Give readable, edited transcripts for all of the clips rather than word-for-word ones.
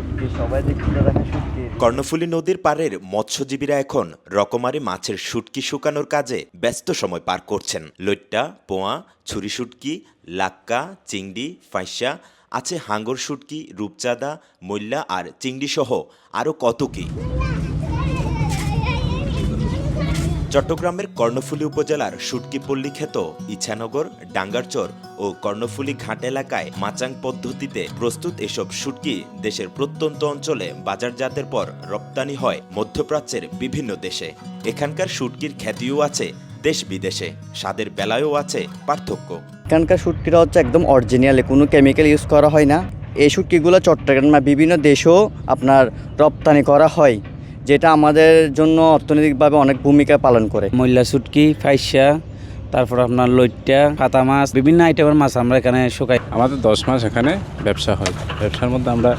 শুটকি, সবাই দেখতে দেখেন শুটকি। কর্ণফুলী নদীর পাড়ের মৎস্যজীবীরা এখন রকমারি মাছের শুটকি শুকানোর কাজে ব্যস্ত সময় পার করছেন। লইট্টা, পোয়া, ছুরি শুটকি, লাক্কা, চিংড়ি, ফাঁসা, আছে হাঙ্গর শুটকি, রূপচাঁদা, মৈল্লা আর চিংড়ি সহ আরও কত কি। চট্টগ্রামের কর্ণফুলী উপজেলার শুটকিপল্লী খ্যাত ইছানগর, ডাঙ্গারচর ও কর্ণফুলী ঘাট এলাকায় মাচাং পদ্ধতিতে প্রস্তুত এসব শুটকি দেশের প্রত্যন্ত অঞ্চলে বাজারজাতের পর রপ্তানি হয় মধ্যপ্রাচ্যের বিভিন্ন দেশে। এখানকার শুটকির খ্যাতিও আছে দেশ বিদেশে, স্বাদের বেলায়ও আছে পার্থক্য। এখানকার শুটকিটা হচ্ছে একদম অরিজিনাল, কোনো কেমিক্যাল ইউজ করা হয় না। এই শুটকিগুলো চট্টগ্রাম বিভিন্ন দেশেও আপনার রপ্তানি করা হয়, যেটা আমাদের জন্য অর্থনৈতিকভাবে অনেক ভূমিকা পালন করে। মৈল্লা শুটকি, ফাইসা, তারপর আপনার লইট্টা, কাতা মাছ, বিভিন্ন আইটেমের মাছ আমরা এখানে শুকাই। আমাদের 10 মাস এখানে ব্যবসা হয়। ব্যবসার মধ্যে আমরা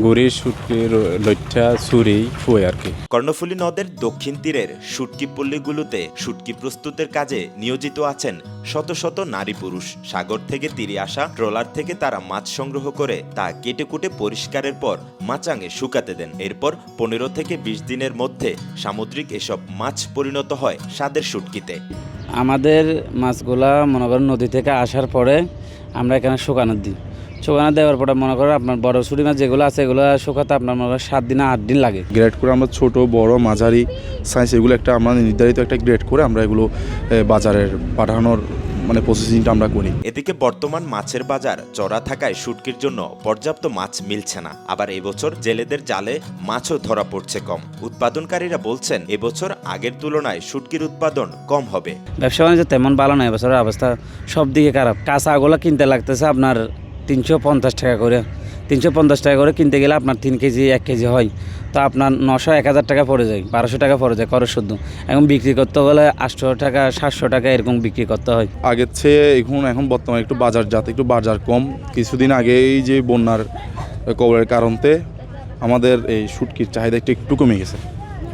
গুড়ি, শুটকি, লইট্টা, ছুরি, ফুই আর কি। কর্ণফুলী নদের দক্ষিণ তীরের শুটকি পল্লীগুলোতে শুটকি প্রস্তুতের কাজে নিয়োজিত আছেন শত শত নারী পুরুষ। সাগর থেকে তীরে আসা ট্রলার থেকে তারা মাছ সংগ্রহ করে তা কেটে কুটে পরিষ্কারের পর মাচাঙে শুকাতে দেন। এরপর 15 থেকে 20 দিনের মধ্যে সামুদ্রিক এসব মাছ পরিণত হয় স্বাদের শুটকিতে। আমাদের মাছগুলা মনে করেন নদী থেকে আসার পরে আমরা এখানে শুকানো দিই। শুকানো দেওয়ার পরে মনে করেন আপনার বড় ছুটি মাছ যেগুলো আছে এগুলো শুকাতে আপনার মনে করেন 7 দিন 8 দিন লাগে। গ্রেড করে আমরা ছোট বড় মাঝারি সাইজ এগুলো একটা আমরা নির্ধারিত একটা গ্রেড করে আমরা এগুলো বাজারের পাঠানোর প্রসেসিংটা আমরা করি। এদিকে বর্তমান মাছের বাজার চড়া থাকায় শুটকির জন্য পর্যাপ্ত মাছ মিলছে না। আবার এবছর জেলেদের জালে মাছও ধরা পড়ছে কম। উৎপাদনকারীরা বলছেন এবছর আগের তুলনায় শুটকির উৎপাদন কম হবে। ব্যবসা বাণিজ্য তেমন ভালো নয়, এবছরের অবস্থা সব দিকে খারাপ। কাঁচাগুলো কিনতে লাগতেছে আপনার 350 টাকা করে। 350 টাকা করে কিনতে গেলে আপনার 3 কেজি 1 কেজি হয়, তো আপনার 900-1000 টাকা পড়ে যায়, 1200 টাকা পড়ে যায় করো শুদ্ধ। এখন বিক্রি করতে গেলে 800 টাকা 700 টাকা এরকম বিক্রি করতে হয়। আগের চেয়ে এখন বর্তমানে একটু বাজার কম। কিছুদিন আগে এই যে বন্যার কবলের কারণতে আমাদের এই শুটকির চাহিদা একটু কমে গেছে,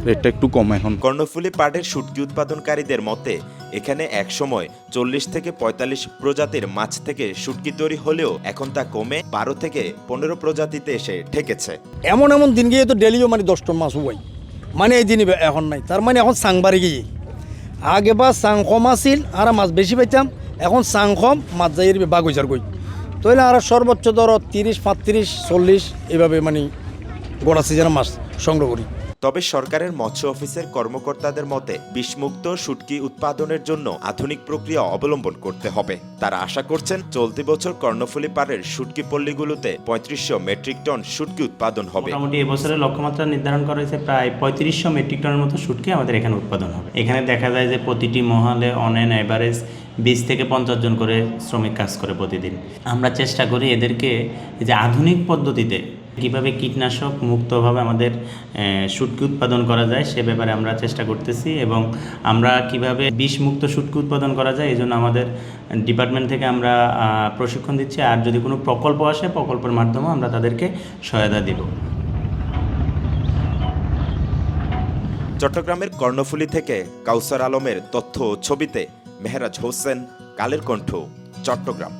রেটটা একটু কম এখন। কর্ণফুলী পাড়ের শুটকি উৎপাদনকারীদের মতে এখানে একসময় 40 থেকে 45 প্রজাতির মাছ থেকে শুটকি তৈরি হলেও এখন তা কমে 12 থেকে 15 প্রজাতিতে এসে ঠেকেছে। এমন দিন গিয়ে তো ডেলিও 10 টন মাছ হই, এই দিনই এখন নাই। তার এখন সাং বাড়ি গিয়ে আগে বা সাং কম আসিল আর মাছ বেশি পাইতাম, এখন সাং কম মাছ যাই বাঘ হইসার গই। তাহলে আর সর্বোচ্চ ধরো 30, 35, 40 এইভাবে গোড়া সিজনের মাছ সংগ্রহ করি। তবে সরকারের মৎস্য অফিসের কর্মকর্তাদের মতে বিষমুক্ত শুটকি উৎপাদনের জন্য আধুনিক প্রক্রিয়া অবলম্বন করতে হবে। তারা আশা করছেন চলতি বছর কর্ণফুলী পাড়ের শুটকি পল্লীগুলোতে 3500 মেট্রিক টন শুটকি উৎপাদন হবে। মোটামুটি এবছরের লক্ষ্যমাত্রা নির্ধারণ করা হয়েছে প্রায় 3500 মেট্রিক টনের মতো শুটকি আমাদের এখানে উৎপাদন হবে। এখানে দেখা যায় যে প্রতিটি মহলে অন অ্যান অ্যাভারেজ 20 থেকে 50 জন করে শ্রমিক কাজ করে প্রতিদিন। আমরা চেষ্টা করি এদেরকে যে আধুনিক পদ্ধতিতে কীভাবে কীটনাশক মুক্তভাবে আমাদের শুটকি উৎপাদন করা যায় সে ব্যাপারে আমরা চেষ্টা করতেছি, এবং আমরা কিভাবে বিষমুক্ত শুটকি উৎপাদন করা যায় এই জন্য আমাদের ডিপার্টমেন্ট থেকে আমরা প্রশিক্ষণ দিচ্ছি। আর যদি কোনো প্রকল্প আসে প্রকল্পের মাধ্যমে আমরা তাদেরকে সহায়তা দেব। চট্টগ্রামের কর্ণফুলী থেকে কাউসার আলমের তথ্য ও ছবিতে মেহরাজ হোসেন, কালের কণ্ঠ, চট্টগ্রাম।